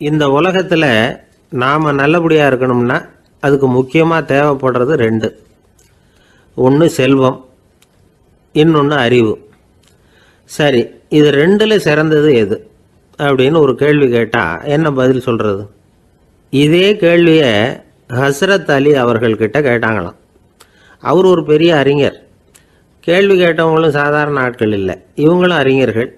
இந்த உலகத்தில் நாம் நல்லபடியாக இருக்கணும்னா அதுக்கு முக்கியமாக தேவைப்படுறது ரெண்டு. ஒன்று செல்வம், இன்னொன்று அறிவு. சரி, இது ரெண்டில் சிறந்தது எது அப்படின்னு ஒரு கேள்வி கேட்டால் என்ன பதில் சொல்கிறது? இதே கேள்வியை ஹஸ்ரத் அலி அவர்கள்கிட்ட கேட்டாங்களாம். அவர் ஒரு பெரிய அறிஞர். கேள்வி கேட்டவங்களும் சாதாரண ஆட்கள் இல்லை, இவங்களும் அறிஞர்கள்.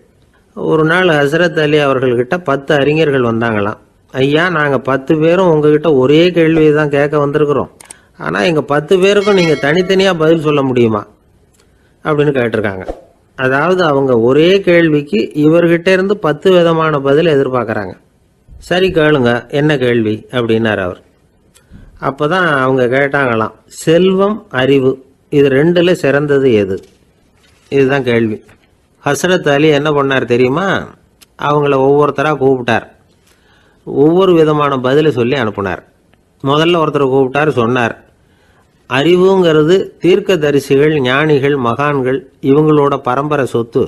ஒரு நாள் ஹஸ்ரத் அலி அவர்கள்கிட்ட 10 அறிஞர்கள் வந்தாங்களாம். ஐயா, நாங்கள் 10 பேரும் உங்ககிட்ட ஒரே கேள்வியை தான் கேட்க வந்திருக்கிறோம், ஆனால் எங்கள் 10 பேருக்கும் நீங்கள் தனித்தனியாக பதில் சொல்ல முடியுமா அப்படின்னு கேட்டிருக்காங்க. அதாவது அவங்க ஒரே கேள்விக்கு இவர்கிட்ட இருந்து 10 விதமான பதில் எதிர்பார்க்குறாங்க. சரி கேளுங்க, என்ன கேள்வி அப்படின்னார் அவர். அப்போ தான் அவங்க கேட்டாங்களாம், செல்வம் அறிவு இது ரெண்டில் சிறந்தது எது? இதுதான் கேள்வி. ஹஸ்ரத் அலி என்ன பண்ணார் தெரியுமா? அவங்கள ஒவ்வொருத்தராக கூப்பிட்டார், ஒவ்வொரு விதமான பதிலை சொல்லி அனுப்புனார். முதல்ல ஒருத்தரை கூப்பிட்டார், சொன்னார், அறிவுங்கிறது தீர்க்கதரிசிகள், ஞானிகள், மகான்கள் இவங்களோட பரம்பரை சொத்து.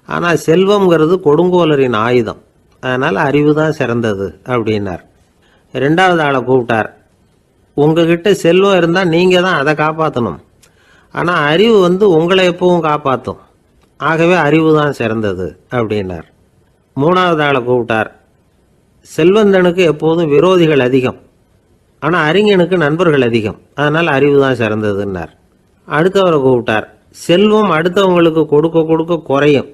ஆனால் செல்வம்ங்கிறது கொடுங்கோலரின் ஆயுதம், அதனால் அறிவு தான் சிறந்தது அப்படின்னார். ரெண்டாவது ஆளை கூப்பிட்டார், உங்ககிட்ட செல்வம் இருந்தால் நீங்கள் தான் அதை காப்பாற்றணும், ஆனால் அறிவு உங்களை எப்பவும் காப்பாற்றும், ஆகவே அறிவு தான் சிறந்தது அப்படின்னார். மூணாவது ஆளை கூப்பிட்டார், செல்வந்தனுக்கு எப்போதும் விரோதிகள் அதிகம், ஆனால் அறிஞனுக்கு நண்பர்கள் அதிகம், அதனால் அறிவு தான் சிறந்ததுன்னார். அடுத்தவரை கூப்பிட்டார், செல்வம் அடுத்தவங்களுக்கு கொடுக்க கொடுக்க குறையும்,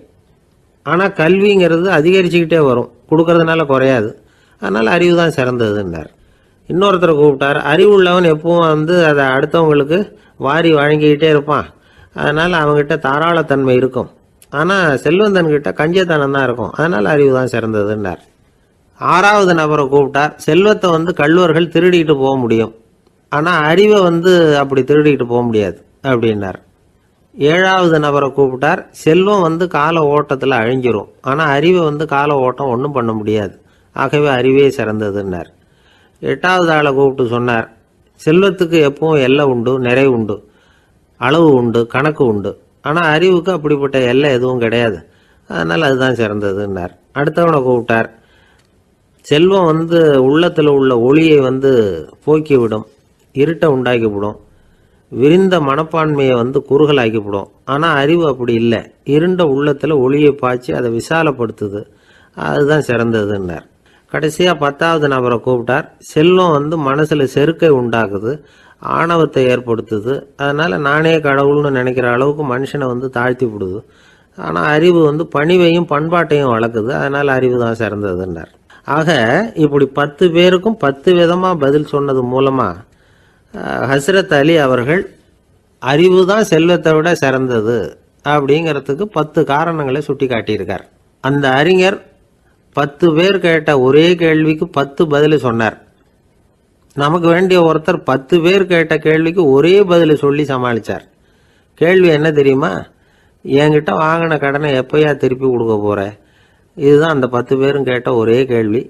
ஆனால் கல்விங்கிறது அதிகரிச்சுக்கிட்டே வரும், கொடுக்கறதுனால குறையாது, அதனால் அறிவு தான் சிறந்ததுன்னார். இன்னொருத்தரை கூப்பிட்டார், அறிவுள்ளவன் எப்பவும் அதை அடுத்தவங்களுக்கு வாரி வழங்கிக்கிட்டே இருப்பான், அதனால் அவங்ககிட்ட தாராளத்தன்மை இருக்கும், ஆனால் செல்வந்தன்கிட்ட கஞ்சத்தனம் தான் இருக்கும், அதனால் அறிவு தான் சிறந்ததுன்னார். ஆறாவது நபரை கூப்பிட்டார், செல்வத்தை கள்வர்கள் திருடிட்டு போக முடியும், ஆனால் அறிவை அப்படி திருடிட்டு போக முடியாது அப்படின்னார். ஏழாவது நபரை கூப்பிட்டார், செல்வம் கால ஓட்டத்தில் அழிஞ்சிரும், ஆனால் அறிவை கால ஓட்டம் ஒன்றும் பண்ண முடியாது, ஆகவே அறிவே சிறந்ததுன்னார். எட்டாவது ஆளை கூப்பிட்டு சொன்னார், செல்வத்துக்கு எப்பவும் எல்லை உண்டு, நிறைவு உண்டு, அளவு உண்டு, கணக்கு உண்டு, ஆனால் அறிவுக்கு அப்படிப்பட்ட எல்லை எதுவும் கிடையாது, அதனால் அதுதான் சிறந்ததுன்னார். அடுத்தவனை கூப்பிட்டார், செல்வம் உள்ளத்தில் உள்ள ஒளியை போக்கிவிடும், இருட்டை உண்டாக்கிவிடும், விரிந்த மனப்பான்மையை குறுகலாக்கிவிடும், ஆனால் அறிவு அப்படி இல்லை, இருண்ட உள்ளத்தில் ஒளியை பாய்ச்சி அதை விசாலப்படுத்துது, அதுதான் சிறந்ததுன்னார். கடைசியாக 10வது நபரை கூப்பிட்டார், செல்வம் மனசில் செருக்கை உண்டாக்குது, ஆணவத்தை ஏற்படுத்துது, அதனால் நானே கடவுள்னு நினைக்கிற அளவுக்கு மனுஷனை தாழ்த்தி விடுது, ஆனால் அறிவு பணிவையும் பண்பாட்டையும் வளர்க்குது, அதனால் அறிவு தான் சிறந்ததுன்னார். ஆக இப்படி 10 பேருக்கும் 10 விதமாக பதில் சொன்னது மூலமாக ஹஸ்ரத் அலி அவர்கள் அறிவு தான் செல்வத்தை விட சிறந்தது அப்படிங்கிறதுக்கு 10 காரணங்களை சுட்டி காட்டியிருக்கார். அந்த அறிஞர் 10 பேர் கேட்ட ஒரே கேள்விக்கு 10 பதில் சொன்னார். நமக்கு வேண்டிய ஒருத்தர் 10 பேர் கேட்ட கேள்விக்கு ஒரே பதில் சொல்லி சமாளித்தார். கேள்வி என்ன தெரியுமா? என்கிட்ட வாங்கின கடனை எப்போயா திருப்பி கொடுக்க போகிற? இதுதான் அந்த 10 பேரும் கேட்ட ஒரே கேள்வி.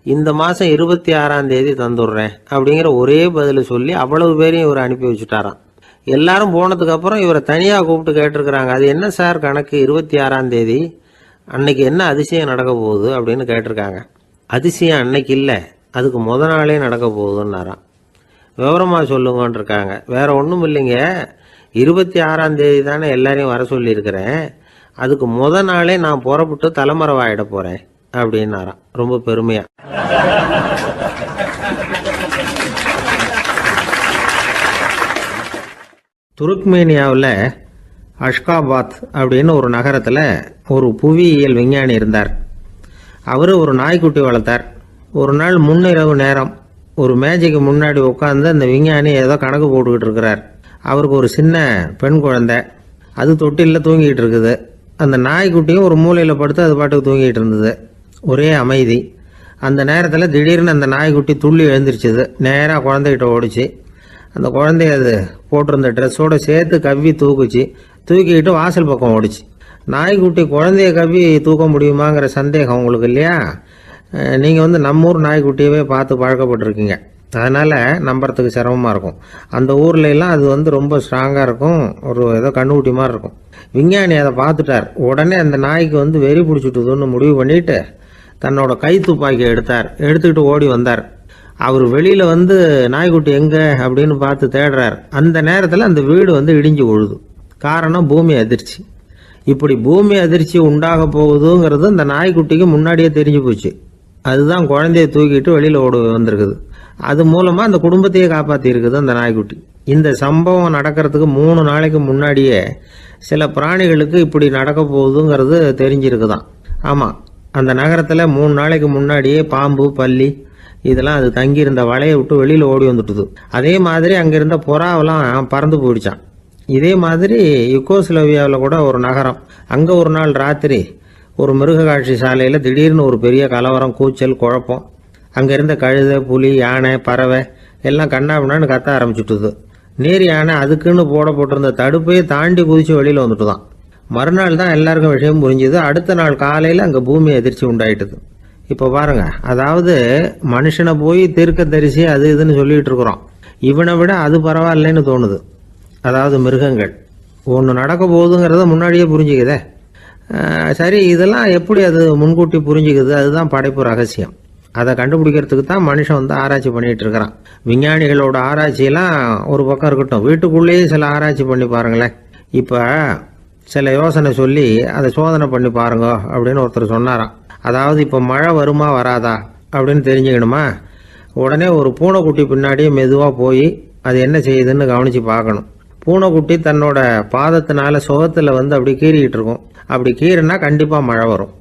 இந்த மாதம் 26ஆம் தேதி தந்துடுறேன் அப்படிங்கிற ஒரே பதில் சொல்லி அவ்வளவு பேரையும் இவர் அனுப்பி வச்சுட்டாராம். எல்லாரும் போனதுக்கப்புறம் இவரை தனியாக கூப்பிட்டு கேட்டிருக்கிறாங்க, அது என்ன சார் கணக்கு, 26ஆம் தேதி அன்னைக்கு என்ன அதிசயம் நடக்க போகுது அப்படின்னு கேட்டிருக்காங்க. அதிசயம் அன்னைக்கு இல்லை, அதுக்கு நாளே நடக்க போகுதுன்னாராம். விவரமாக சொல்லுங்கன்னு இருக்காங்க. வேற ஒன்றும் இல்லைங்க, 26ஆம் தேதி தானே எல்லாரையும் வர சொல்லியிருக்கிறேன், அதுக்கு நாளே நான் புறப்பட்டு தலைமறைவாயிட போகிறேன் அப்படின்னாராம், ரொம்ப பெருமையாக. துருக்மேனியாவில் அஷ்காபாத் அப்படின்னு ஒரு நகரத்தில் ஒரு புவியியல் விஞ்ஞானி இருந்தார். அவர் ஒரு நாய்க்குட்டி வளர்த்தார். ஒரு நாள் முன்னிரவு நேரம் ஒரு மேஜைக்கு முன்னாடி உட்காந்து அந்த விஞ்ஞானி ஏதோ கணக்கு போட்டுக்கிட்டு இருக்கிறார். அவருக்கு ஒரு சின்ன பெண் குழந்தை, அது தொட்டிலில் தூங்கிட்டு இருக்குது. அந்த நாய்க்குட்டியும் ஒரு மூலையில் படுத்து அது பாட்டுக்கு தூங்கிட்டு இருந்தது. ஒரே அமைதி. அந்த நேரத்தில் திடீர்னு அந்த நாய்க்குட்டி துள்ளி எழுந்திரிச்சிது, நேராக குழந்தைகிட்ட ஓடிச்சு. அந்த குழந்தைய அது போட்டிருந்த ட்ரெஸ்ஸோடு சேர்த்து கவ்வி தூக்கிக்கிட்டு வாசல் பக்கம் ஓடிச்சு. நாய்க்குட்டி குழந்தைய கவ்வி தூக்க முடியுமாங்கிற சந்தேகம் உங்களுக்கு இல்லையா? நீங்கள் நம்ம ஊர் நாய்க்குட்டியவே பார்த்து பழக்கப்பட்டிருக்கீங்க, அதனால் நம்புறதுக்கு சிரமமாக இருக்கும். அந்த ஊர்லெலாம் அது ரொம்ப ஸ்ட்ராங்காக இருக்கும், ஒரு ஏதோ கண்ணுக்குட்டி மாதிரி இருக்கும். விஞ்ஞானி அதை பார்த்துட்டார். உடனே அந்த நாய்க்கு வெறி பிடிச்சிட்டுதுன்னு முடிவு பண்ணிட்டு தன்னோட கை துப்பாக்கியை எடுத்துக்கிட்டு ஓடி வந்தார். அவர் வெளியில் வந்து நாய்க்குட்டி எங்கே அப்படின்னு பார்த்து தேடுறார். அந்த நேரத்தில் அந்த வீடு வந்து இடிஞ்சு விழுது. காரணம் பூமி அதிர்ச்சி. இப்படி பூமி அதிர்ச்சி உண்டாக போகுதுங்கிறது அந்த நாய்க்குட்டிக்கு முன்னாடியே தெரிஞ்சு போச்சு. அதுதான் குழந்தைய தூக்கிட்டு வெளியில் ஓடி வந்திருக்குது. அது மூலமாக அந்த குடும்பத்தையே காப்பாற்றி இருக்குது அந்த நாய்க்குட்டி. இந்த சம்பவம் நடக்கிறதுக்கு 3 நாளைக்கு முன்னாடியே சில பிராணிகளுக்கு இப்படி நடக்க போகுதுங்கிறது தெரிஞ்சிருக்குதான். ஆமாம், அந்த நகரத்தில் 3 நாளைக்கு முன்னாடியே பாம்பு, பல்லி இதெல்லாம் அது தங்கியிருந்த வலையை விட்டு வெளியில் ஓடி வந்துட்டுது. அதே மாதிரி அங்கே இருந்த புறாவெல்லாம் பறந்து போயிடுச்சான். இதே மாதிரி யுகோஸ்லோவியாவில் கூட ஒரு நகரம், அங்கே ஒரு நாள் ராத்திரி ஒரு மிருக காட்சி சாலையில் திடீர்னு ஒரு பெரிய கலவரம், கூச்சல், குழப்பம். அங்கே இருந்த கழுதை, புலி, யானை, பறவை எல்லாம் கண்ணாபின்னான்னு கத்த ஆரம்பிச்சுட்டுது. நேர் யானை அதுக்குன்னு போட்டிருந்த தடுப்பையே தாண்டி குதிச்சு வெளியில் வந்துட்டு தான். மறுநாள் தான் எல்லாருக்கும் விஷயம் புரிஞ்சுது. அடுத்த நாள் காலையில் அங்கே பூமி அதிர்ச்சி உண்டாயிட்டுது. இப்போ பாருங்க, அதாவது மனுஷனை போய் தீர்க்க தரிசி அது இதுன்னு சொல்லிட்டு இருக்கிறோம். இவனை விட அது பரவாயில்லைன்னு தோணுது. அதாவது மிருகங்கள் ஒன்று நடக்க போகுதுங்கிறத முன்னாடியே புரிஞ்சுக்குதே. சரி, இதெல்லாம் எப்படி அது முன்கூட்டி புரிஞ்சுக்குது? அதுதான் படைப்பு ரகசியம். அதை கண்டுபிடிக்கிறதுக்கு தான் மனுஷன் வந்து ஆராய்ச்சி பண்ணிட்டு இருக்கிறான். விஞ்ஞானிகளோட ஆராய்ச்சியெல்லாம் ஒரு பக்கம் இருக்கட்டும், வீட்டுக்குள்ளேயே சில ஆராய்ச்சி பண்ணி பாருங்களேன். இப்போ சில யோசனை சொல்லி அதை சோதனை பண்ணி பாருங்க அப்படின்னு ஒருத்தர் சொன்னாராம். அதாவது இப்போ மழை வருமா வராதா அப்படின்னு தெரிஞ்சுக்கணுமா, உடனே ஒரு பூனைக்குட்டி பின்னாடியே மெதுவாக போய் அது என்ன செய்யுதுன்னு கவனித்து பார்க்கணும். பூனைக்குட்டி தன்னோட பாதத்தினால சுகத்தில் வந்து அப்படி கீறிக்கிட்டு இருக்கும். அப்படி கீறினா கண்டிப்பாக மழை வரும்.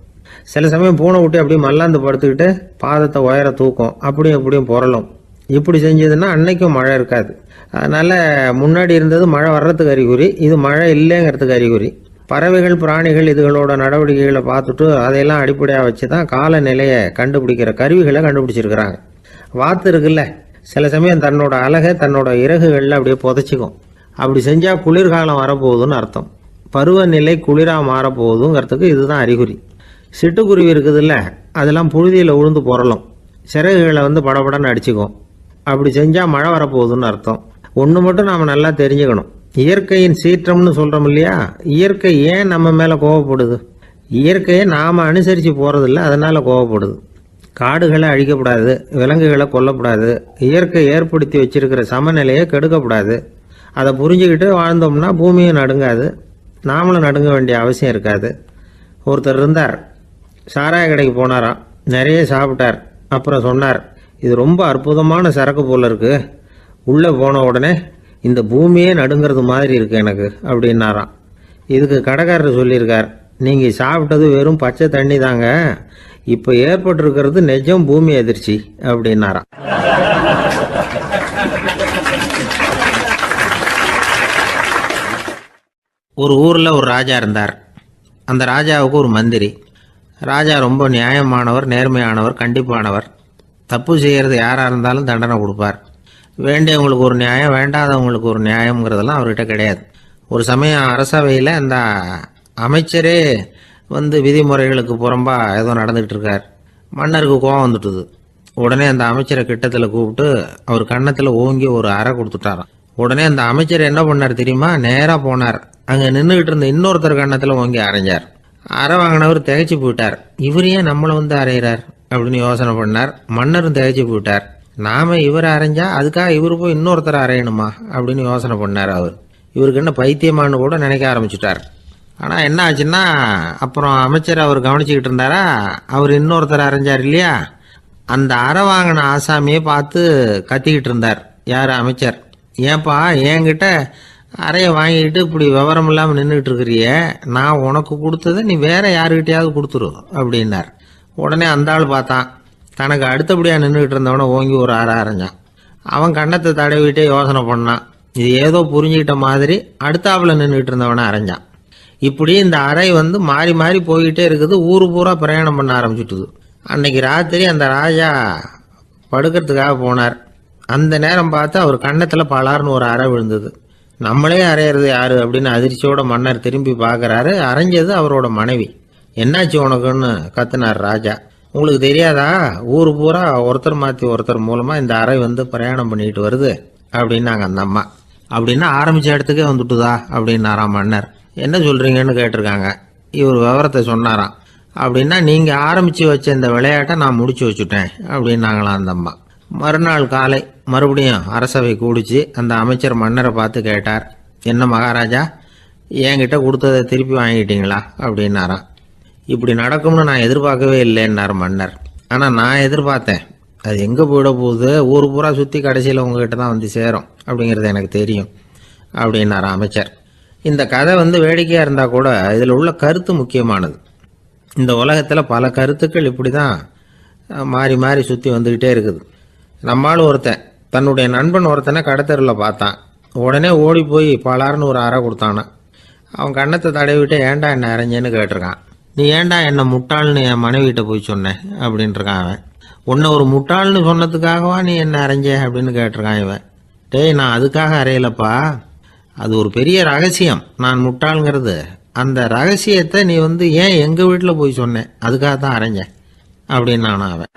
சில சமயம் பூனைக்குட்டி அப்படி மல்லாந்து படுத்துக்கிட்டு பாதத்தை உயர தூக்கும், அப்படியும் புரளும். இப்படி செஞ்சதுன்னா அன்னைக்கும் மழை இருக்காது. அதனால் முன்னாடி இருந்தது மழை வர்றதுக்கு அறிகுறி, இது மழை இல்லைங்கிறதுக்கு அறிகுறி. பறவைகள், பிராணிகள் இதுகளோட நடவடிக்கைகளை பார்த்துட்டு அதையெல்லாம் அடிப்படையாக வச்சு தான் காலநிலையை கண்டுபிடிக்கிற கருவிகளை கண்டுபிடிச்சிருக்கிறாங்க. வாத்து இருக்குல்ல, சில சமயம் தன்னோட அழகை தன்னோட இறகுகளில் அப்படியே புதைச்சிக்கும். அப்படி செஞ்சால் குளிர்காலம் வரப்போகுதுன்னு அர்த்தம். பருவநிலை குளிராக மாறப்போகுதுங்கிறதுக்கு இதுதான் அறிகுறி. சிட்டுக்குருவி இருக்குதுல்ல, அதெல்லாம் புழுதியில் உழுந்து புரளும், சிறகுகளை வந்து படபடன்னு அடிச்சுக்கும். அப்படி செஞ்சால் மழை வரப்போகுதுன்னு அர்த்தம். ஒன்று மட்டும் நாம் நல்லா தெரிஞ்சுக்கணும், இயற்கையின் சீற்றம்னு சொல்கிறோம் இல்லையா, இயற்கை ஏன் நம்ம மேலே கோவப்படுது? இயற்கையை நாம் அனுசரித்து போகிறதில்ல, அதனால் கோவப்படுது. காடுகளை அழிக்கப்படாது, விலங்குகளை கொல்லக்கூடாது, இயற்கை ஏற்படுத்தி வச்சிருக்கிற சமநிலையை கெடுக்கக்கூடாது. அதை புரிஞ்சுக்கிட்டு வாழ்ந்தோம்னா பூமியும் நடுங்காது, நாமளும் நடுங்க வேண்டிய அவசியம் இருக்காது. ஒருத்தர் இருந்தார், சாராய கடைக்கு போனாராம், நிறைய சாப்பிட்டார். அப்புறம் சொன்னார், இது ரொம்ப அற்புதமான சரக்கு போல இருக்கு. உள்ளே போன உடனே இந்த பூமியே நடுங்கிறது மாதிரி இருக்கு எனக்கு அப்படின்னாராம். இதுக்கு கடைக்காரர் சொல்லியிருக்கார், நீங்கள் சாப்பிட்டது வெறும் பச்சை தண்ணி தாங்க, இப்போ ஏற்பட்டிருக்கிறது நிஜம் பூமி அதிர்ச்சி அப்படின்னாராம். ஒரு ஊரில் ஒரு ராஜா இருந்தார். அந்த ராஜாவுக்கு ஒரு மந்திரி. ராஜா ரொம்ப நியாயமானவர், நேர்மையானவர், கண்டிப்பானவர். தப்பு செய்கிறது யாராக இருந்தாலும் தண்டனை கொடுப்பார். வேண்டியவங்களுக்கு ஒரு நியாயம், வேண்டாதவங்களுக்கு ஒரு நியாயங்கிறதெல்லாம் அவர்கிட்ட கிடையாது. ஒரு சமயம் அரசவையில் அந்த அமைச்சரே வந்து விதிமுறைகளுக்கு புறம்பா ஏதோ நடந்துகிட்டு இருக்கார். மன்னருக்கு கோபம் வந்துட்டுது. உடனே அந்த அமைச்சரை கிட்டத்தில் கூப்பிட்டு அவர் கன்னத்தில் ஓங்கி ஒரு அறை கொடுத்துட்டாராம். உடனே அந்த அமைச்சர் என்ன பண்ணார் தெரியுமா, நேராக போனார், அங்கே நின்றுக்கிட்டு இருந்த இன்னொருத்தர் கன்னத்தில் ஓங்கி அரைஞ்சார். அறை வாங்கினவர் திகைச்சு போயிட்டார். இவர் ஏன் நம்மளை வந்து அரைகிறார் அப்படின்னு யோசனை பண்ணார். மன்னரும் திகைச்சு போயிட்டார். நாம இவரை அரைஞ்சா அதுக்காக இவர் போய் இன்னொருத்தரை அரையணுமா அப்படின்னு யோசனை பண்ணார். இவருக்கு என்ன பைத்தியமானு கூட நினைக்க ஆரம்பிச்சுட்டார். ஆனால் என்ன ஆச்சுன்னா, அப்புறம் அமைச்சர் அவர் கவனிச்சுக்கிட்டு இருந்தாரா, அவர் இன்னொருத்தர் அரைஞ்சார் இல்லையா, அந்த அறை வாங்கின ஆசாமியை பார்த்து கத்திக்கிட்டு இருந்தார். யார்? அமைச்சர். ஏன்பா என்கிட்ட அறையை வாங்கிக்கிட்டு இப்படி விவரம் இல்லாமல் நின்றுக்கிட்டு இருக்கிறிய, நான் உனக்கு கொடுத்ததை நீ வேற யாருக்கிட்டையாவது கொடுத்துரு அப்படின்னார். உடனே அந்த ஆள் பார்த்தான், தனக்கு அடுத்தபடியாக நின்றுக்கிட்டு இருந்தவனை ஓங்கி ஒரு அறை அரைஞ்சான். அவன் கண்ணத்தை தடவிட்டே யோசனை பண்ணான். இது ஏதோ புரிஞ்சுக்கிட்ட மாதிரி அடுத்தாப்புல நின்றுக்கிட்டு இருந்தவனை அரைஞ்சான். இப்படி இந்த அறை வந்து மாறி மாறி போய்கிட்டே இருக்குது. ஊரு பூரா பிரயாணம் பண்ண ஆரம்பிச்சுட்டுது. அன்னைக்கு ராத்திரி அந்த ராஜா படுக்கிறதுக்காக போனார். அந்த நேரம் பார்த்து அவர் கன்னத்தில் பலார்னு ஒரு அறை விழுந்தது. நம்மளே அரையிறது யாரு அப்படின்னு அதிர்ச்சியோட மன்னர் திரும்பி பார்க்குறாரு. அரைஞ்சது அவரோட மனைவி. என்னாச்சு உனக்குன்னு கத்துனார் ராஜா. உங்களுக்கு தெரியாதா, ஊர் பூரா ஒருத்தர் மாற்றி ஒருத்தர் மூலமாக இந்த அறை வந்து பிரயாணம் பண்ணிட்டு வருது அப்படின்னாங்க அந்த அம்மா. அப்படின்னா ஆரம்பித்த இடத்துக்கே வந்துட்டுதா அப்படின்னாராம் மன்னர். என்ன சொல்கிறீங்கன்னு கேட்டிருக்காங்க. இவர் விவரத்தை சொன்னாராம். அப்படின்னா நீங்கள் ஆரம்பித்து வச்ச இந்த விளையாட்டை நான் முடிச்சு வச்சுட்டேன் அப்படின்னாங்களாம் அந்த அம்மா. மறுநாள் காலை மறுபடியும் அரசவை கூடிச்சு அந்த அமைச்சர் மன்னரை பார்த்து கேட்டார், என்ன மகாராஜா, என்கிட்ட கொடுத்ததை திருப்பி வாங்கிட்டீங்களா அப்படின்னாராம். இப்படி நடக்கும்னு நான் எதிர்பார்க்கவே இல்லைன்னார் மன்னர். ஆனால் நான் எதிர்பார்த்தேன், அது எங்கே போயிட போகுது, ஊர் பூரா சுற்றி கடைசியில் உங்ககிட்ட தான் வந்து சேரும் அப்படிங்கிறது எனக்கு தெரியும் அப்படின்னார் அமைச்சர். இந்த கதை வேடிக்கையாக இருந்தால் கூட இதில் உள்ள கருத்து முக்கியமானது. இந்த உலகத்தில் பல கருத்துக்கள் இப்படி தான் மாறி மாறி சுற்றி வந்துக்கிட்டே இருக்குது. நம்மால் ஒருத்தன் தன்னுடைய நண்பன் ஒருத்தனை கடத்தரில் பார்த்தான். உடனே ஓடி போய் பலார்னு ஒரு அறை கொடுத்தானான். அவன் கண்ணத்தை தடவிட்டு ஏன்டா என்ன அரைஞ்சேன்னு கேட்டிருக்கான். நீ ஏன்டா என்ன முட்டாள்னு என் மனைவிட்ட போய் சொன்னேன் அப்படின்ட்டுருக்கான் அவன். உன்னை ஒரு முட்டாள்னு சொன்னதுக்காகவா நீ என்ன அரைஞ்ச அப்படின்னு கேட்டிருக்கான் இவன். டேய், நான் அதுக்காக அறையலப்பா, அது ஒரு பெரிய ரகசியம் நான் முட்டாளுங்கிறது. அந்த ரகசியத்தை நீ ஏன் எங்கள் வீட்டில் போய் சொன்னேன், அதுக்காக தான் அரைஞ்சேன் அப்படின்னு நானும் அவன்.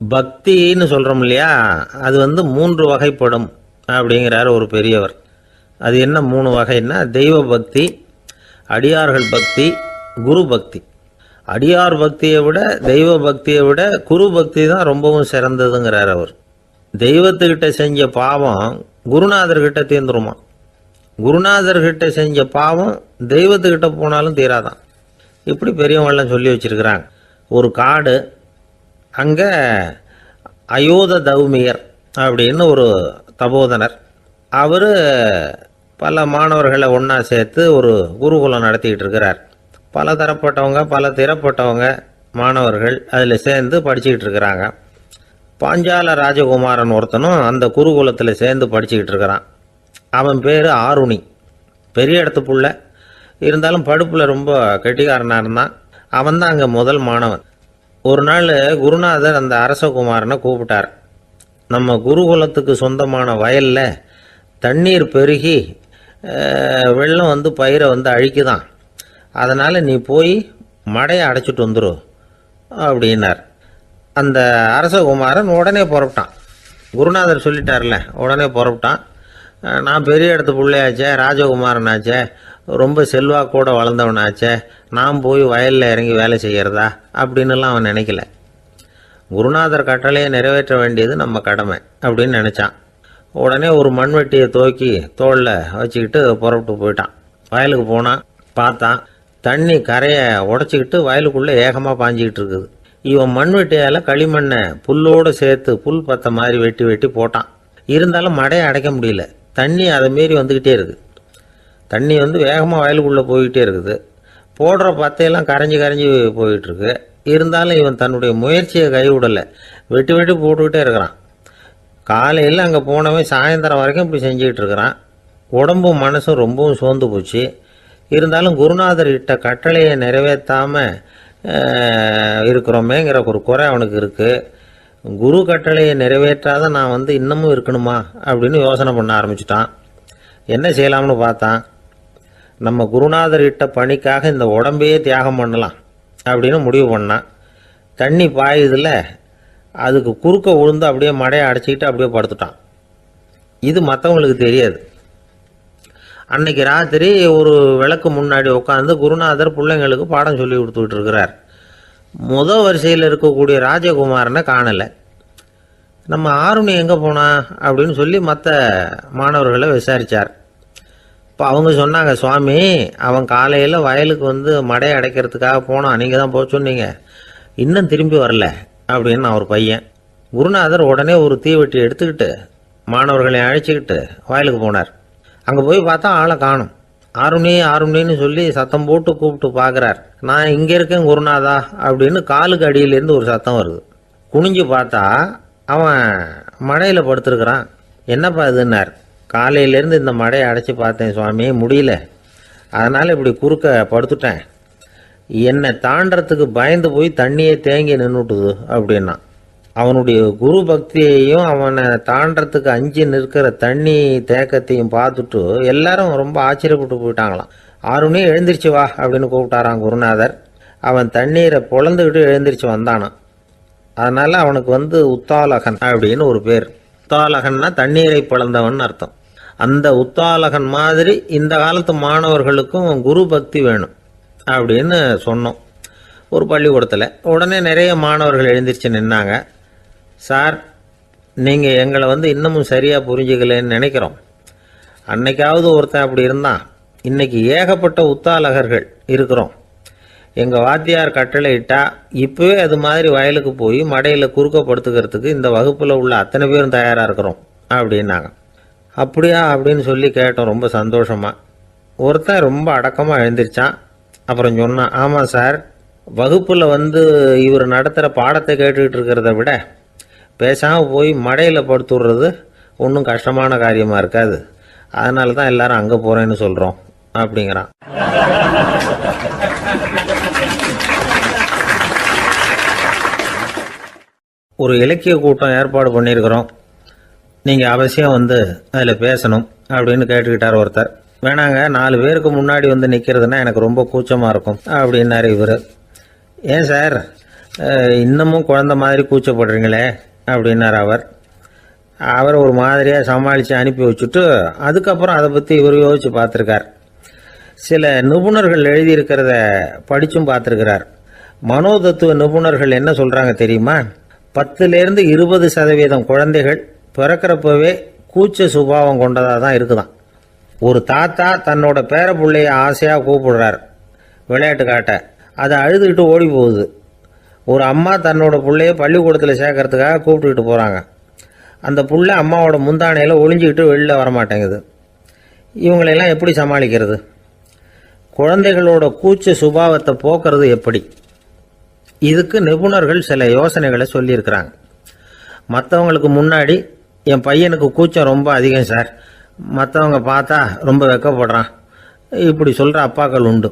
பக்தின்னு சொல்கிறோம் இல்லையா, அது 3 வகைப்படும் அப்படிங்கிறார் ஒரு பெரியவர். அது என்ன 3 வகைன்னா, தெய்வ பக்தி, அடியார்கள் பக்தி, குரு பக்தி. அடியார் பக்தியை விட தெய்வ பக்தியை விட குரு பக்தி தான் ரொம்பவும் சிறந்ததுங்கிறார் அவர். தெய்வத்துக்கிட்ட செஞ்ச பாவம் குருநாதர்கிட்ட தீர்ந்துருமா, குருநாதர்கிட்ட செஞ்ச பாவம் தெய்வத்துக்கிட்ட போனாலும் தீராதான். இப்படி பெரியவங்களாம் சொல்லி வச்சிருக்கிறாங்க. ஒரு காடு, அங்கே அயோத தௌமியர் அப்படின்னு ஒரு தபோதனர், அவர் பல மாணவர்களை ஒன்றா சேர்த்து ஒரு குருகுலம் நடத்திக்கிட்டு இருக்கிறார். பல தரப்பட்டவங்க பல திறப்பட்டவங்க மாணவர்கள் அதில் சேர்ந்து படிச்சுக்கிட்டு இருக்கிறாங்க. பாஞ்சால ராஜகுமாரன் ஒருத்தனும் அந்த குருகுலத்தில் சேர்ந்து படிச்சுக்கிட்டு இருக்கிறான். அவன் பேர் ஆருணி. பெரிய இடத்து புள்ள, இருந்தாலும் படுப்பில் ரொம்ப கெட்டிக்காரனாக இருந்தான். அவன் தான் அங்கே முதல் மாணவன். ஒரு நாள் குருநாதர் அந்த அரசகுமாரனை கூப்பிட்டார். நம்ம குருகுலத்துக்கு சொந்தமான வயலில் தண்ணீர் பெருகி வெள்ளம் பயிரை அழிக்குதான், அதனால் நீ போய் மடையை அடைச்சிட்டு வந்துரு அப்படின்னார். அந்த அரசகுமாரன் உடனே புறப்பட்டான். குருநாதர் சொல்லிட்டார்ல, உடனே புறப்பட்டான். நான் பெரிய இடத்து பிள்ளையாச்சே, ராஜகுமாரனாச்சே, ரொம்ப செல்வாக்கூட வளர்ந்தவனாச்சே, நான் போய் வயலில் இறங்கி வேலை செய்கிறதா அப்படின்னுலாம் அவன் நினைக்கல. குருநாதர் கட்டளையை நிறைவேற்ற வேண்டியது நம்ம கடமை அப்படின்னு நினச்சான். உடனே ஒரு மண்வெட்டியை தூக்கி தோளில் வச்சுக்கிட்டு புறப்பட்டு போயிட்டான். வயலுக்கு போனான். பார்த்தான், தண்ணி கரையை உடச்சிக்கிட்டு வயலுக்குள்ளே ஏகமாக பாஞ்சிக்கிட்டு இருக்குது. இவன் மண்வெட்டியால் களிமண்ணை புல்லோடு சேர்த்து புல் பத்த மாதிரி வெட்டி வெட்டி போட்டான். இருந்தாலும் மடையை அடைக்க முடியல. தண்ணி அதை மீறி வந்துக்கிட்டே இருக்குது. தண்ணி வேகமாக வயலுக்குள்ளே போய்கிட்டே இருக்குது. போடுற பத்தையெல்லாம் கரைஞ்சி கரைஞ்சி போயிட்டுருக்கு. இருந்தாலும் இவன் தன்னுடைய முயற்சியை கைவிடலை. வெட்டி வெட்டி போட்டுக்கிட்டே இருக்கிறான். காலையில் அங்கே போனவன் சாயந்தரம் வரைக்கும் இப்படி செஞ்சுக்கிட்டு இருக்கிறான். உடம்பும் மனசும் ரொம்பவும் சோர்ந்து போச்சு. இருந்தாலும் குருநாதர் இட்ட கட்டளையை நிறைவேற்றாமல் இருக்கிறோமேங்கிற ஒரு குறை அவனுக்கு இருக்குது. குரு கட்டளையை நிறைவேற்றாத நான் இன்னமும் இருக்கணுமா அப்படின்னு யோசனை பண்ண ஆரம்பிச்சிட்டான். என்ன செய்யலாம்னு பார்த்தான். நம்ம குருநாதர் இட்ட பணிக்காக இந்த உடம்பையே தியாகம் பண்ணலாம் அப்படின்னு முடிவு பண்ணான். தண்ணி பாயுதில் அதுக்கு குறுக்க விழுந்து அப்படியே மடையை அடைச்சிக்கிட்டு அப்படியே படுத்துட்டான். இது மற்றவங்களுக்கு தெரியாது. அன்னைக்கு ராத்திரி ஒரு விளக்கு முன்னாடி உட்காந்து குருநாதர் பிள்ளைங்களுக்கு பாடம் சொல்லி கொடுத்துக்கிட்டு இருக்கிறார். வரிசையில் இருக்கக்கூடிய ராஜகுமாரனை காணலை. நம்ம ஆருணி எங்கே போனா அப்படின்னு சொல்லி மற்ற மாணவர்களை விசாரித்தார். இப்போ அவங்க சொன்னாங்க, சுவாமி, அவன் காலையில் வயலுக்கு மடையை அடைக்கிறதுக்காக போனான், நீங்கள் தான் போக சொன்னீங்க, இன்னும் திரும்பி வரல அப்படின்னு அவர் பையன். குருநாதர் உடனே ஒரு தீவெட்டி எடுத்துக்கிட்டு மாணவர்களை அழைச்சிக்கிட்டு வயலுக்கு போனார். அங்கே போய் பார்த்தா ஆளை காணும். ஆருணி ஆருணின்னு சொல்லி சத்தம் போட்டு கூப்பிட்டு பார்க்குறார். நான் இங்கே இருக்கேன் குருநாதா அப்படின்னு காலுக்கு அடியிலேருந்து ஒரு சத்தம் வருது. குனிஞ்சு பார்த்தா அவன் மடையில் படுத்துருக்கிறான். என்னப்பா இதுன்னார். காலையிலேருந்து இந்த மடையை அடைச்சி பார்த்தேன் சுவாமி, முடியல, அதனால் இப்படி குறுக்க படுத்துட்டேன். என்னை தாண்டறதுக்கு பயந்து போய் தண்ணியே தேங்கி நின்றுட்டுது அப்படின்னா. அவனுடைய குரு பக்தியையும் அவனை தாண்டறதுக்கு அஞ்சு நிற்கிற தண்ணி தேக்கத்தையும் பார்த்துட்டு எல்லாரும் ரொம்ப ஆச்சரியப்பட்டு போயிட்டாங்களாம். ஆருணி எழுந்திரிச்சு வா அப்படின்னு கூப்பிட்டாரான் குருநாதர். அவன் தண்ணீரை பொழந்துக்கிட்டு எழுந்திரிச்சு வந்தானான். அதனால் அவனுக்கு உத்தாலகன் அப்படின்னு ஒரு பேர். உத்தாலகன்னா தண்ணீரை பிளந்தவன் அர்த்தம். அந்த உத்தாலகன் மாதிரி இந்த காலத்து மாணவர்களுக்கும் குரு பக்தி வேணும் அப்படின்னு சொன்னோம் ஒரு பள்ளிக்கூடத்தில். உடனே நிறைய மாணவர்கள் எழுந்திரிச்சு நின்னாங்க. சார், நீங்கள் எங்களை இன்னமும் சரியாக புரிஞ்சுக்கலன்னு நினைக்கிறோம். அன்னைக்காவது ஒருத்தன் அப்படி இருந்தான், இன்னைக்கு ஏகப்பட்ட உத்தாலகர்கள் இருக்கிறோம். எங்கள் வாத்தியார் கட்டளை இட்டா இப்போவே அது மாதிரி வயலுக்கு போய் மடையில் குறுக்கப்படுத்துக்கிறதுக்கு இந்த வகுப்பில் உள்ள அத்தனை பேரும் தயாராக இருக்கிறோம் அப்படின்னாங்க. அப்படியா அப்படின்னு சொல்லி கேட்டோம் ரொம்ப சந்தோஷமாக. ஒருத்தன் ரொம்ப அடக்கமாக எழுந்திரிச்சான். அப்புறம் சொன்னான், ஆமாம் சார், வகுப்பில் இவர் நடத்துகிற பாடத்தை கேட்டுக்கிட்டு இருக்கிறத விட பேசாமல் போய் மடையில் படுத்துடுறது ஒன்றும் கஷ்டமான காரியமாக இருக்காது. அதனால தான் எல்லாரும் அங்கே போகிறேன்னு சொல்கிறோம் அப்படிங்கிறான். ஒரு இலக்கிய கூட்டம் ஏற்பாடு பண்ணியிருக்கிறோம், நீங்கள் அவசியம் அதில் பேசணும் அப்படின்னு கேட்டுக்கிட்டார் ஒருத்தர். வேணாங்க, 4 பேருக்கு முன்னாடி நிற்கிறதுனா எனக்கு ரொம்ப கூச்சமாக இருக்கும் அப்படின்னாரு இவர். ஏன் சார், இன்னமும் குழந்தை மாதிரி கூச்சப்படுறீங்களே அப்படின்னார் அவர் ஒரு மாதிரியாக சமாளித்து அனுப்பி வச்சுட்டு அதுக்கப்புறம் அதை பற்றி இவர் யோசித்து பார்த்துருக்கார். சில நிபுணர்கள் எழுதியிருக்கிறத படித்தும் பார்த்துருக்கிறார். மனோதத்துவ நிபுணர்கள் என்ன சொல்கிறாங்க தெரியுமா? 10லேருந்து 20% குழந்தைகள் பிறக்கிறப்பவே கூச்ச சுபாவம் கொண்டதாக தான் இருக்குதான். ஒரு தாத்தா தன்னோட பேர பிள்ளைய ஆசையாக கூப்பிடுறார் விளையாட்டு காட்ட, அதை அழுதுகிட்டு ஓடி போகுது. ஒரு அம்மா தன்னோட பிள்ளைய பள்ளிக்கூடத்தில் சேர்க்கறதுக்காக கூப்பிட்டுக்கிட்டு போகிறாங்க. அந்த புள்ள அம்மாவோட முந்தானையில் ஒளிஞ்சிக்கிட்டு வெளில வரமாட்டேங்குது. இவங்களெல்லாம் எப்படி சமாளிக்கிறது? குழந்தைகளோட கூச்ச சுபாவத்தை போக்குறது எப்படி? இதுக்கு நிபுணர்கள் சில யோசனைகளை சொல்லியிருக்கிறாங்க. மற்றவங்களுக்கு முன்னாடி என் பையனுக்கு கூச்சம் ரொம்ப அதிகம் சார், மற்றவங்க பார்த்தா ரொம்ப வெக்கப்படுறான், இப்படி சொல்கிற அப்பாக்கள் உண்டு.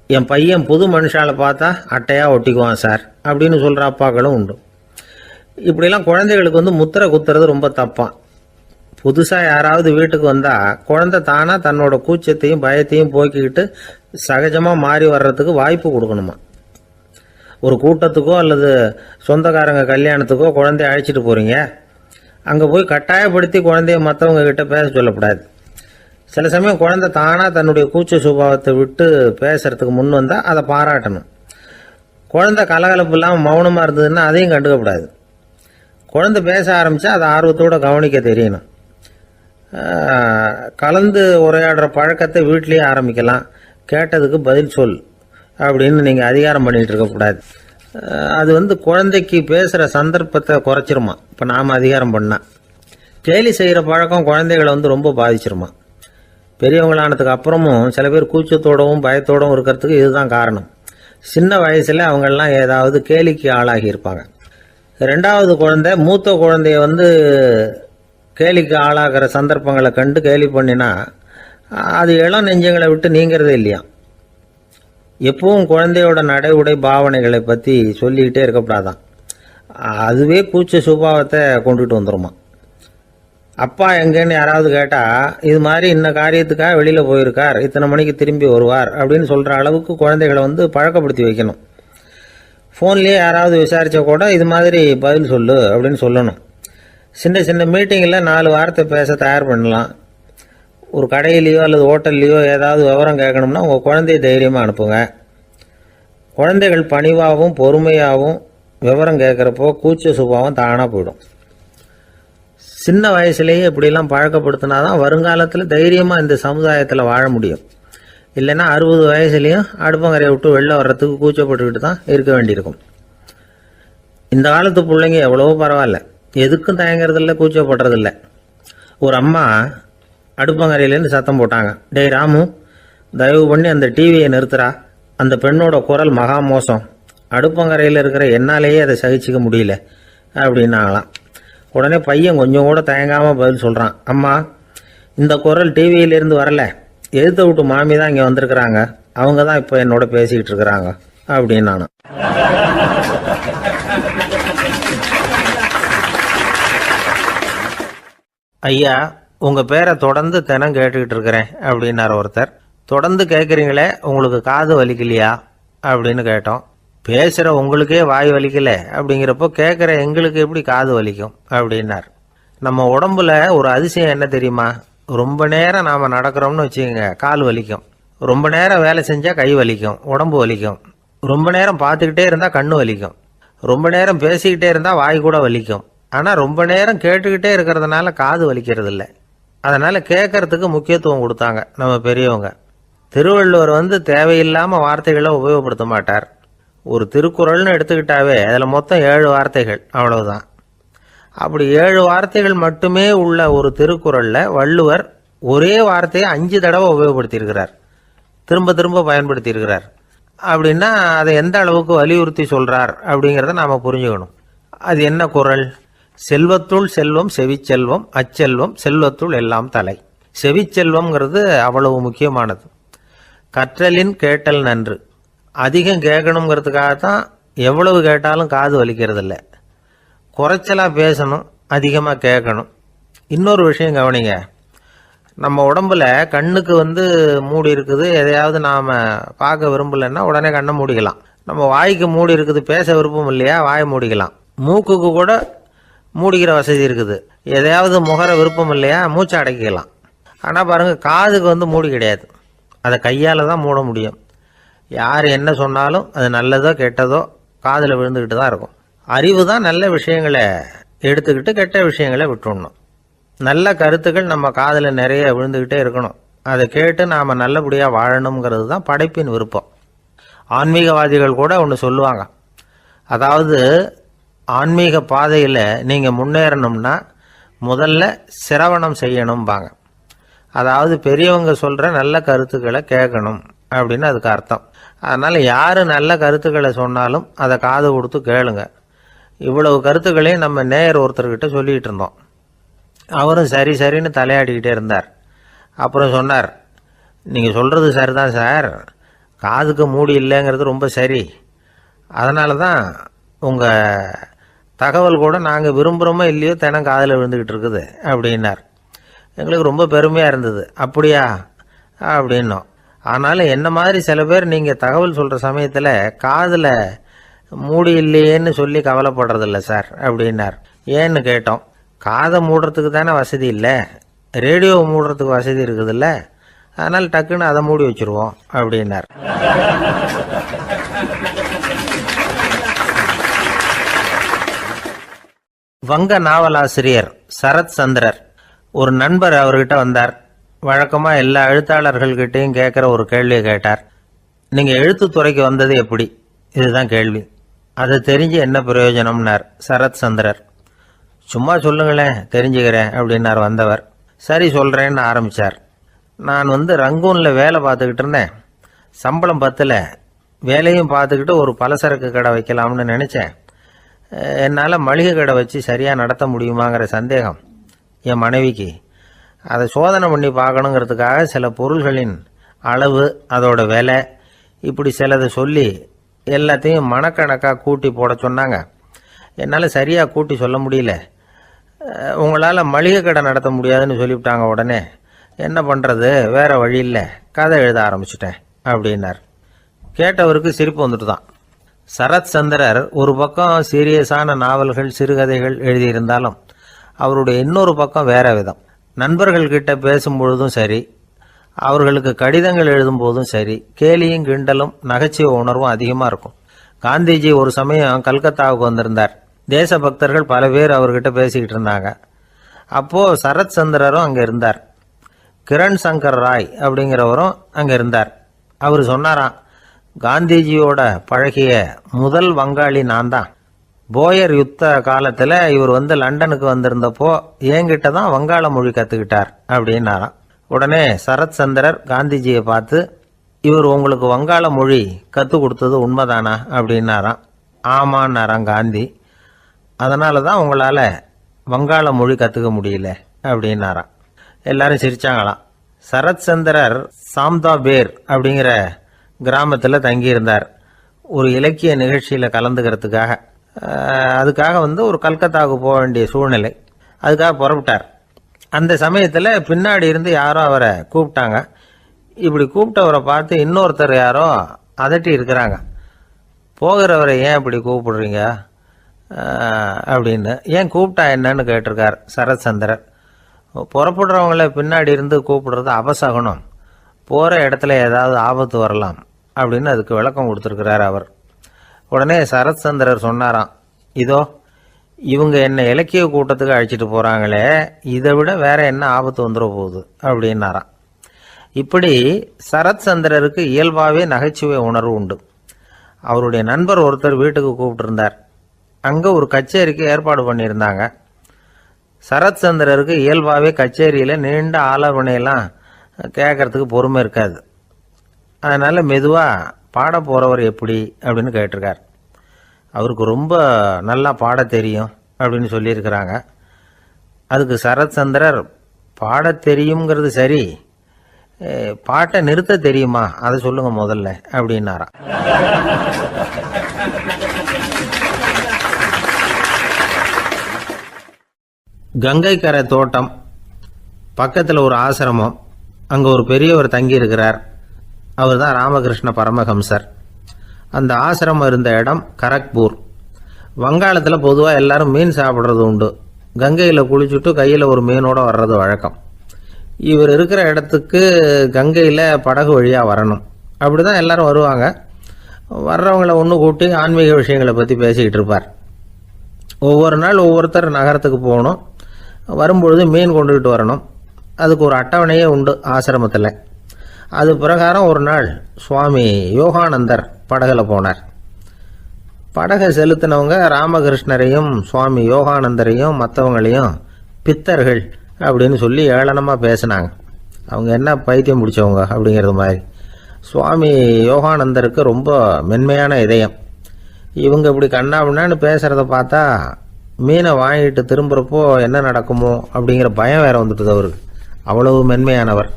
என் பையன் புது மனுஷால பார்த்தா அட்டையாக ஒட்டிக்குவான் சார் அப்படின்னு சொல்கிற அப்பாக்களும் உண்டு. இப்படிலாம் குழந்தைகளுக்கு முத்திரை குத்துறது ரொம்ப தப்பான். புதுசாக யாராவது வீட்டுக்கு வந்தால் குழந்தை தானாக தன்னோட கூச்சத்தையும் பயத்தையும் போக்கிக்கிட்டு சகஜமாக மாறி வர்றதுக்கு வாய்ப்பு கொடுக்கணுமா. ஒரு கூட்டத்துக்கோ அல்லது சொந்தக்காரங்க கல்யாணத்துக்கோ குழந்தைய அழைச்சிட்டு போகிறீங்க, அங்கே போய் கட்டாயப்படுத்தி குழந்தைய மற்றவங்க கிட்ட பேச சொல்லக்கூடாது. சில சமயம் குழந்தை தானாக தன்னுடைய கூச்ச சுபாவத்தை விட்டு பேசுறதுக்கு முன் வந்தால் அதை பாராட்டணும். குழந்தை கலகலப்பு இல்லாமல் மௌனமாக இருந்ததுன்னா அதையும் கண்டுக்கக்கூடாது. குழந்தை பேச ஆரம்பித்தா அதை ஆர்வத்தோடு கவனிக்க தெரியணும். கலந்து உரையாடுற பழக்கத்தை வீட்லேயே ஆரம்பிக்கலாம். கேட்டதுக்கு பதில் சொல் அப்படின்னு நீங்கள் அதிகாரம் பண்ணிகிட்டு இருக்கக்கூடாது. அது குழந்தைக்கு பேசுகிற சந்தர்ப்பத்தை குறைச்சிருமா. இப்போ நாம் அதிகாரம் பண்ணால் கேலி செய்கிற பழக்கம் குழந்தைகளை ரொம்ப பாதிச்சிருமா. பெரியவங்களானதுக்கு அப்புறமும் சில பேர் கூச்சத்தோடவும் பயத்தோடவும் இருக்கிறதுக்கு இதுதான் காரணம். சின்ன வயசில் அவங்கெல்லாம் ஏதாவது கேலிக்கு ஆளாகி இருப்பாங்க. 2வது குழந்தை மூத்த குழந்தைய கேலிக்கு ஆளாகிற சந்தர்ப்பங்களை கண்டு கேலி பண்ணினா அது இளம் நெஞ்சங்களை விட்டு நீங்கிறதே இல்லையா. எப்பவும் குழந்தையோட நடை உடை பாவனைகளை பற்றி சொல்லிக்கிட்டே இருக்கக்கூடாதான். அதுவே கூச்ச சுபாவத்தை கொண்டுட்டு வந்துருமா. அப்பா எங்கேன்னு யாராவது கேட்டால் இது மாதிரி இன்ன காரியத்துக்காக வெளியில் போயிருக்கார், இத்தனை மணிக்கு திரும்பி வருவார் அப்படின்னு சொல்கிற அளவுக்கு குழந்தைகளை பழக்கப்படுத்தி வைக்கணும். ஃபோன்லேயே யாராவது விசாரித்தா கூட இது மாதிரி பதில் சொல்லு அப்படின்னு சொல்லணும். சின்ன சின்ன மீட்டிங்கில் 4 வார்த்தை பேச தயார் பண்ணலாம். ஒரு கடையிலையோ அல்லது ஹோட்டல்லையோ ஏதாவது விவரம் கேட்கணும்னா உங்கள் குழந்தைய தைரியமாக அனுப்புங்க. குழந்தைகள் பணிவாகவும் பொறுமையாகவும் விவரம் கேட்குறப்போ கூச்ச சுபாவம் தானாக போயிடும். சின்ன வயசுலேயே இப்படிலாம் பழக்கப்படுத்தினா தான் வருங்காலத்தில் தைரியமாக இந்த சமுதாயத்தில் வாழ முடியும். இல்லைன்னா 60 வயசுலேயும் அடுப்பங்கரையை விட்டு வெளில வர்றதுக்கு கூச்சப்பட்டுக்கிட்டு தான் இருக்க வேண்டியிருக்கும். இந்த காலத்து பிள்ளைங்க எவ்வளவோ பரவாயில்ல, எதுக்கும் தயங்குறதில்ல, கூச்சப்படுறதில்ல. ஒரு அம்மா அடுப்பங்கரையிலேருந்து சத்தம் போட்டாங்க, டேய் ராமு, தயவு பண்ணி அந்த டிவியை நிறுத்துறா, அந்த பெண்ணோட குரல் மகா மோசம், அடுப்பங்கரையில் இருக்கிற என்னாலேயே அதை சகிச்சிக்க முடியல அப்படின்னாங்களாம். உடனே பையன் கொஞ்சம் கூட தயங்காமல் பதில் சொல்கிறான், அம்மா, இந்த குரல் டிவியிலேருந்து வரல, எழுத்த விட்டு மாமி தான் இங்கே வந்திருக்கிறாங்க, அவங்க தான் இப்போ என்னோட பேசிக்கிட்டு இருக்கிறாங்க அப்படின்னு நான். ஐயா, உங்கள் பேரை தொடர்ந்து தினம் கேட்டுக்கிட்டு இருக்கிறேன் அப்படின்னார் ஒருத்தர். தொடர்ந்து கேட்குறீங்களே, உங்களுக்கு காது வலிக்கலையா அப்படின்னு கேட்டோம். பேசுகிற உங்களுக்கே வாய் வலிக்கல அப்படிங்கிறப்போ கேட்குற எங்களுக்கு எப்படி காது வலிக்கும் அப்படின்னார். நம்ம உடம்புல ஒரு அதிசயம் என்ன தெரியுமா? ரொம்ப நேரம் நாம் நடக்கிறோம்னு வச்சுக்கோங்க, கால் வலிக்கும். ரொம்ப நேரம் வேலை செஞ்சால் கை வலிக்கும், உடம்பு வலிக்கும். ரொம்ப நேரம் பார்த்துக்கிட்டே இருந்தால் கண்ணு வலிக்கும். ரொம்ப நேரம் பேசிக்கிட்டே இருந்தால் வாய் கூட வலிக்கும். ஆனால் ரொம்ப நேரம் கேட்டுக்கிட்டே இருக்கிறதுனால காது வலிக்கிறது இல்லை. அதனால் கேட்கறதுக்கு முக்கியத்துவம் கொடுத்தாங்க நம்ம பெரியவங்க. திருவள்ளுவர் தேவையில்லாமல் வார்த்தைகளை உபயோகப்படுத்த மாட்டார். ஒரு திருக்குறள்னு எடுத்துக்கிட்டாவே அதில் மொத்தம் 7 வார்த்தைகள், அவ்வளவுதான். அப்படி 7 வார்த்தைகள் மட்டுமே உள்ள ஒரு திருக்குறளில் வள்ளுவர் ஒரே வார்த்தையை 5 தடவை உபயோகப்படுத்தியிருக்கிறார், திரும்ப திரும்ப பயன்படுத்தியிருக்கிறார். அப்படின்னா அதை எந்த அளவுக்கு வலியுறுத்தி சொல்கிறார் அப்படிங்கிறத நாம் புரிஞ்சுக்கணும். அது என்ன குறள்? செல்வத்துள் செல்வம் செவிச்செல்வம், அச்செல்வம் செல்வத்துள் எல்லாம் தலை. செவிச்செல்வம்ங்கிறது அவ்வளவு முக்கியமானது. கற்றலின் கேட்டல் நன்று. அதிகம் கேட்கணுங்கிறதுக்காகத்தான் எவ்வளவு கேட்டாலும் காது வலிக்கிறது இல்லை. குறைச்சலாக பேசணும், அதிகமாக கேட்கணும். இன்னொரு விஷயம் கவனிங்க, நம்ம உடம்புல கண்ணுக்கு மூடி இருக்குது, எதையாவது நாம் பார்க்க விரும்பலைன்னா உடனே கண்ணை மூடிக்கலாம். நம்ம வாய்க்கு மூடி இருக்குது, பேச விருப்பம் இல்லையா, வாயை மூடிக்கலாம். மூக்குக்கு கூட மூடிக்கிற வசதி இருக்குது, எதையாவது முகர விருப்பம் இல்லையா, மூச்சை அடக்கிக்கலாம். ஆனால் பாருங்கள், காதுக்கு மூடி கிடையாது, அதை கையால் தான் மூட முடியும். யார் என்ன சொன்னாலும் அது நல்லதோ கெட்டதோ காதில் விழுந்துக்கிட்டு தான் இருக்கும். அறிவு தான் நல்ல விஷயங்களை எடுத்துக்கிட்டு கெட்ட விஷயங்களை விட்டுடணும். நல்ல கருத்துக்கள் நம்ம காதில் நிறைய விழுந்துக்கிட்டே இருக்கணும். அதை கேட்டு நாம் நல்லபடியாக வாழணுங்கிறது தான் படைப்பின் விருப்பம். ஆன்மீகவாதிகள் கூட ஒன்று சொல்லுவாங்க, அதாவது ஆன்மீக பாதையில் நீங்கள் முன்னேறணும்னா முதல்ல சிரவணம் செய்யணும்பாங்க. அதாவது பெரியவங்க சொல்கிற நல்ல கருத்துக்களை கேட்கணும் அப்படின்னு அதுக்கு அர்த்தம். அதனால் யார் நல்ல கருத்துக்களை சொன்னாலும் அதை காது கொடுத்து கேளுங்க. இவ்வளவு கருத்துக்களையும் நம்ம நேயர் ஒருத்தர்கிட்ட சொல்லிகிட்டு இருந்தோம். அவரும் சரி சரின்னு தலையாடிக்கிட்டே இருந்தார். அப்புறம் சொன்னார், நீங்கள் சொல்கிறது சரிதான் சார், காதுக்கு மூடி இல்லைங்கிறது ரொம்ப சரி. அதனால தான் உங்கள் தகவல் கூட நாங்கள் விரும்புகிறோமோ இல்லையோ தினம் காதில் விழுந்துக்கிட்டு இருக்குது அப்படின்னார். எங்களுக்கு ரொம்ப பெருமையாக இருந்தது. அப்படியா அப்படின்னோம். ஆனாலும் என்ன மாதிரி சில பேர் நீங்கள் தகவல் சொல்கிற சமயத்தில் காதில் மூடி இல்லையேன்னு சொல்லி கவலைப்படுறதில்ல சார் அப்படின்னார். ஏன்னு கேட்டோம். காதை மூடுறதுக்கு தானே வசதி இல்லை, ரேடியோவை மூடுறதுக்கு வசதி இருக்குதுல்ல, அதனால் டக்குன்னு அதை மூடி வச்சுருவோம் அப்படின்னார். வங்க நாவலாசிரியர் சரத் சந்திரர் ஒரு நண்பர் அவர்கிட்ட வந்தார். வழக்கமாக எல்லா எழுத்தாளர்கள்கிட்டையும் கேட்குற ஒரு கேள்வியை கேட்டார். நீங்கள் எழுத்துத்துறைக்கு வந்தது எப்படி? இதுதான் கேள்வி. அதை தெரிஞ்சு என்ன பிரயோஜனம்னார் சரத் சந்திரர். சும்மா சொல்லுங்களேன், தெரிஞ்சுக்கிறேன் அப்படின்னார் வந்தவர். சரி சொல்கிறேன்னு ஆரம்பித்தார். நான் ரங்கூனில் வேலை பார்த்துக்கிட்டு இருந்தேன். சம்பளம் பத்தில், வேலையும் பார்த்துக்கிட்டு ஒரு பலசரக்கு கடை வைக்கலாம்னு நினச்சேன். என்னால் மளிகை கடை வச்சு சரியாக நடத்த முடியுமாங்கிற சந்தேகம் என் மனைவிக்கு. அதை சோதனை பண்ணி பார்க்கணுங்கிறதுக்காக சில பொருள்களின் அளவு, அதோட விலை, இப்படி சிலதை சொல்லி எல்லாத்தையும் மனக்கணக்காக கூட்டி போட சொன்னாங்க. என்னால் சரியாக கூட்டி சொல்ல முடியல. உங்களால் மளிகை கடை நடத்த முடியாதுன்னு சொல்லிவிட்டாங்க. உடனே என்ன பண்ணுறது, வேறு வழி இல்லை, கதை எழுத ஆரம்பிச்சிட்டேன் அப்படின்னார். கேட்டவருக்கு சிரிப்பு வந்துட்டு தான். சரத் சந்திரர் ஒரு பக்கம் சீரியஸான நாவல்கள், சிறுகதைகள் எழுதியிருந்தாலும் அவருடைய இன்னொரு பக்கம் வேற விதம். நண்பர்கள்கிட்ட பேசும்பொழுதும் சரி, அவர்களுக்கு கடிதங்கள் எழுதும் போதும் சரி, கேலியும் கிண்டலும் நகைச்சுவை உணர்வும் அதிகமாக இருக்கும். காந்திஜி ஒரு சமயம் கல்கத்தாவுக்கு வந்திருந்தார். தேசபக்தர்கள் பல பேர் அவர்கிட்ட பேசிக்கிட்டு இருந்தாங்க. அப்போது சரத் சந்திரரும் அங்கே இருந்தார். கிரண் சங்கர் ராய் அப்படிங்கிறவரும் அங்கே இருந்தார். அவர் சொன்னாராம், காந்திஜியோட பழகிய முதல் வங்காளி நான் தான். போயர் யுத்த காலத்தில் இவர் லண்டனுக்கு வந்திருந்தப்போ என்கிட்ட தான் வங்காள மொழி கற்றுக்கிட்டார் அப்படின்னாராம். உடனே சரத் சந்திரர் காந்திஜியை பார்த்து, இவர் உங்களுக்கு வங்காள மொழி கற்றுக் கொடுத்தது உண்மைதானா அப்படின்னாராம். ஆமான்னாராம் காந்தி. அதனால தான் உங்களால் வங்காள மொழி கற்றுக்க முடியல அப்படின்னாராம். எல்லாரும் சிரிச்சாங்களாம். சரத் சந்திரர் சாம்தாபேர் அப்படிங்கிற கிராமத்தில் தங்கியிருந்தார் ஒரு இலக்கிய நிகழ்ச்சியில் கலந்துக்கிறதுக்காக. அதுக்காக ஒரு கல்கத்தாவுக்கு போக வேண்டிய சூழ்நிலை. அதுக்காக புறப்பட்டார். அந்த சமயத்தில் பின்னாடி இருந்து யாரோ அவரை கூப்பிட்டாங்க. இப்படி கூப்பிட்டவரை பார்த்து இன்னொருத்தர் யாரோ அதட்டி இருக்கிறாங்க. போகிறவரை ஏன் இப்படி கூப்பிடுறீங்க, அப்படின்னு. ஏன் கூப்பிட்டா என்னன்னு கேட்டிருக்கார் சரத்சந்திரர். புறப்படுறவங்கள பின்னாடி இருந்து கூப்பிடுறது அபசகுனம், போகிற இடத்துல ஏதாவது ஆபத்து வரலாம் அப்படின்னு அதுக்கு விளக்கம் கொடுத்துருக்கிறார் அவர். உடனே சரத்சந்திரர் சொன்னாராம், இதோ இவங்க என்ன இலக்கிய கூட்டத்துக்கு அழைச்சிட்டு போகிறாங்களே, இதை விட வேற என்ன ஆபத்து வந்துட போகுது அப்படின்னாராம். இப்படி சரத்சந்திரருக்கு இயல்பாகவே நகைச்சுவை உணர்வு உண்டு. அவருடைய நண்பர் ஒருத்தர் வீட்டுக்கு கூப்பிட்டுருந்தார். அங்கே ஒரு கச்சேரிக்கு ஏற்பாடு பண்ணியிருந்தாங்க. சரத்சந்திரருக்கு இயல்பாகவே கச்சேரியில் நீண்ட ஆலோசனையெல்லாம் கேட்கறதுக்கு பொறுமை இருக்காது. அதனால் மெதுவாக பாட போகிறவர் எப்படி அப்படின்னு கேட்டிருக்கார். அவருக்கு ரொம்ப நல்லா பாட தெரியும் அப்படின்னு சொல்லியிருக்கிறாங்க. அதுக்கு சரத்சந்திரர், பாட தெரியுங்கிறது சரி, பாட்டை நிறுத்த தெரியுமா அதை சொல்லுங்க முதல்ல அப்படின்னாராம். கங்கை கரை தோட்டம் பக்கத்தில் ஒரு ஆசிரமம், அங்கே ஒரு பெரியவர் தங்கி இருக்கிறார். அவர் தான் ராமகிருஷ்ண பரமஹம்சர். அந்த ஆசிரமம் இருந்த இடம் கரக்பூர். வங்காளத்தில் பொதுவாக எல்லாரும் மீன் சாப்பிட்றது உண்டு. கங்கையில் குளிச்சுட்டு கையில் ஒரு மீனோடு வர்றது வழக்கம். இவர் இருக்கிற இடத்துக்கு கங்கையில் படகு வழியாக வரணும். அப்படி தான் எல்லாரும் வருவாங்க. வர்றவங்கள ஒன்று கூட்டி ஆன்மீக விஷயங்களை பற்றி பேசிக்கிட்டு இருப்பார். ஒவ்வொரு நாள் ஒவ்வொருத்தர் நகரத்துக்கு போகணும். வரும்பொழுது மீன் கொண்டுகிட்டு வரணும். அதுக்கு ஒரு அட்டவணையே உண்டு ஆசிரமத்தில். அது பிரகாரம் ஒரு நாள் சுவாமி யோகானந்தர் படகில் போனார். படகை செலுத்தினவங்க ராமகிருஷ்ணரையும் சுவாமி யோகானந்தரையும் மற்றவங்களையும் பித்தர்கள் அப்படின்னு சொல்லி ஏளனமாக பேசினாங்க. அவங்க என்ன பைத்தியம் பிடிச்சவங்க அப்படிங்கிறது மாதிரி. சுவாமி யோகானந்தருக்கு ரொம்ப மென்மையான இதயம். இவங்க இப்படி கண்ணாபின்னான்னு பேசுகிறத பார்த்தா மீனை வாங்கிட்டு திரும்புகிறப்போ என்ன நடக்குமோ அப்படிங்கிற பயம் வேற வந்துட்டுது அவருக்கு. அவ்வளவு மென்மையானவர்.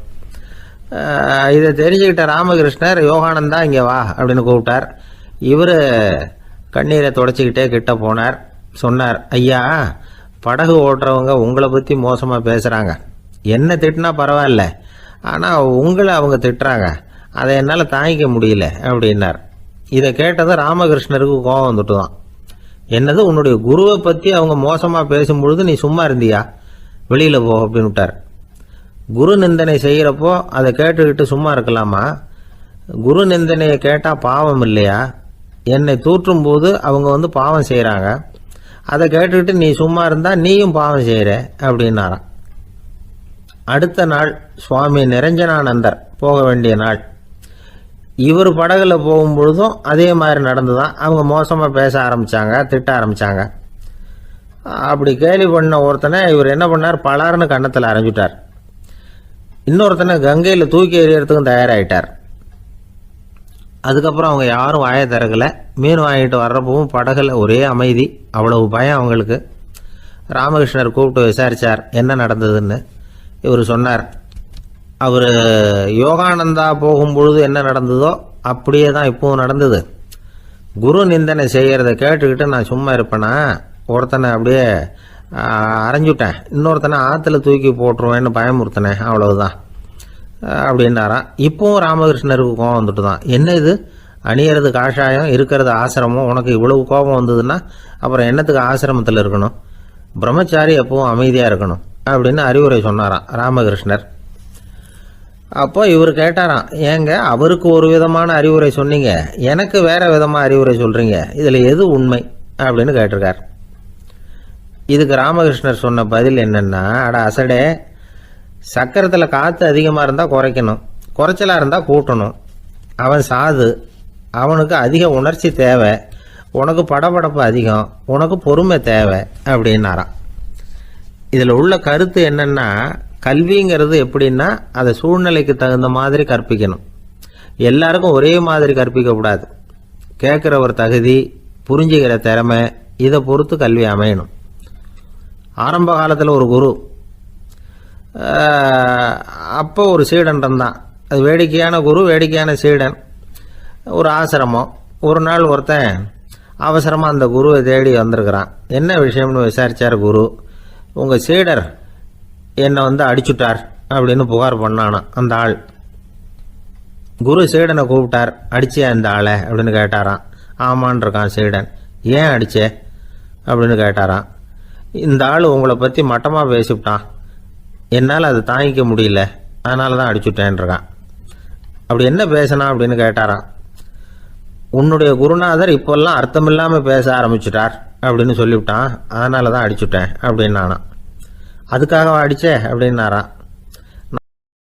இதை தெரிஞ்சுக்கிட்ட ராமகிருஷ்ணர், யோகானந்தா இங்கே வா அப்படின்னு கூப்பிட்டார். இவர் கண்ணீரை தொடச்சிக்கிட்டே கிட்ட போனார். சொன்னார், ஐயா, படகு ஓட்டுறவங்க உங்களை பற்றி மோசமாக பேசுகிறாங்க. என்ன திட்டினா பரவாயில்ல, ஆனால் உங்களை அவங்க திட்டுறாங்க. அதை என்னால் தாங்கிக்க முடியல அப்படின்னார். இதை கேட்டதும் ராமகிருஷ்ணருக்கு கோபம் வந்துட்டு தான். என்னது, உன்னுடைய குருவை பற்றி அவங்க மோசமாக பேசும்பொழுது நீ சும்மா இருந்தியா, வெளியில் போ அப்படின்னு விட்டார். குரு நிந்தனை செய்கிறப்போ அதை கேட்டுக்கிட்டு சும்மா இருக்கலாமா? குரு நிந்தனையை கேட்டால் பாவம் இல்லையா? என்னை தூற்றும் போது அவங்க பாவம் செய்கிறாங்க. அதை கேட்டுக்கிட்டு நீ சும்மா இருந்தால் நீயும் பாவம் செய்கிற அப்படின்னாராம். அடுத்த நாள் சுவாமி நிரஞ்சனானந்தர் போக வேண்டிய நாள். இவர் படகுல போகும்பொழுதும் அதே மாதிரி நடந்துதான். அவங்க மோசமாக பேச ஆரம்பித்தாங்க, திட்ட ஆரம்பித்தாங்க. அப்படி கேலி பண்ண ஒருத்தனை இவர் என்ன பண்ணார், பலார்னு கன்னத்தில் அரைஞ்சிட்டார். இன்னொருத்தனை கங்கையில் தூக்கி எறியறதுக்கும் தயாராகிட்டார். அதுக்கப்புறம் அவங்க யாரும் வாயை திறக்கலை. மீன் வாங்கிட்டு வர்றப்பவும் படகுல ஒரே அமைதி. அவ்வளவு பயம் அவங்களுக்கு. ராமகிருஷ்ணர் கூப்பிட்டு விசாரித்தார் என்ன நடந்ததுன்னு. இவர் சொன்னார், அவர் யோகானந்தா போகும்பொழுது என்ன நடந்ததோ அப்படியே தான் இப்பவும் நடந்தது. குரு நிந்தனை செய்கிறத கேட்டுக்கிட்டு நான் சும்மா இருப்பேனா, ஒருத்தனை அப்படியே அரைஞ்சுட்டேன், இன்னொருத்தனை ஆற்றுல தூக்கி போட்டுருவேன்னு பயமுறுத்தினேன், அவ்வளவுதான் அப்படின்னாராம். இப்பவும் ராமகிருஷ்ணருக்கு கோபம் வந்துட்டு தான். என்ன இது, அணியறது காஷாயம், இருக்கிறது ஆசிரமம், உனக்கு இவ்வளவு கோபம் வந்ததுன்னா அப்புறம் என்னத்துக்கு ஆசிரமத்தில் இருக்கணும், பிரம்மச்சாரி எப்பவும் அமைதியாக இருக்கணும் அப்படின்னு அறிவுரை சொன்னாராம் ராமகிருஷ்ணர். அப்போ இவர் கேட்டாராம், ஏங்க அவருக்கு ஒரு விதமான அறிவுரை சொன்னீங்க, எனக்கு வேற விதமாக அறிவுரை சொல்கிறீங்க, இதில் எது உண்மை அப்படின்னு கேட்டிருக்கார். இதுக்கு ராமகிருஷ்ணர் சொன்ன பதில் என்னன்னா, அட அசடே, சக்கரத்தில் காற்று அதிகமாக இருந்தால் குறைக்கணும், குறைச்சலாக இருந்தால் கூட்டணும். அவன் சாது, அவனுக்கு அதிக உணர்ச்சி தேவை, உனக்கு படபடப்பு அதிகம், உனக்கு பொறுமை தேவை அப்படின்னாராம். இதில் உள்ள கருத்து என்னன்னா, கல்விங்கிறது எப்படின்னா அதை சூழ்நிலைக்கு தகுந்த மாதிரி கற்பிக்கணும். எல்லாருக்கும் ஒரே மாதிரி கற்பிக்கக்கூடாது. கேட்குற ஒரு தகுதி, புரிஞ்சுக்கிற திறமை, இதை பொறுத்து கல்வி அமையணும். ஆரம்ப காலத்தில் ஒரு குரு, அப்போ ஒரு சீடன் இருந்தான். அது வேடிக்கையான குரு, வேடிக்கையான சீடன். ஒரு ஆசிரமம். ஒரு நாள் ஒருத்தன் அவசரமாக அந்த குருவை தேடி வந்திருக்கிறான். என்ன விஷயம்னு விசாரித்தார் குரு. உங்கள் சீடர் என்னை அடிச்சுட்டார் அப்படின்னு புகார் பண்ணானா அந்த ஆள். குரு சீடனை கூப்பிட்டார். அடிச்சியா இந்த ஆளை அப்படின்னு கேட்டாராம். ஆமான் இருக்கான் சீடன். ஏன் அடிச்சே அப்படின்னு கேட்டாராம். இந்த ஆள் உங்களை பற்றி மட்டமாக பேசிவிட்டான், என்னால் அதை தாங்கிக்க முடியல, அதனால தான் அடிச்சுட்டேன்றான். அப்படி என்ன பேசினா அப்படின்னு கேட்டாராம். உன்னுடைய குருநாதர் இப்போல்லாம் அர்த்தமில்லாமல் பேச ஆரம்பிச்சிட்டார் அப்படின்னு சொல்லிவிட்டான், அதனால தான் அடிச்சுட்டேன் அப்படின்னு நானா. அதுக்காக அடிச்சே அப்படின்னாராம்.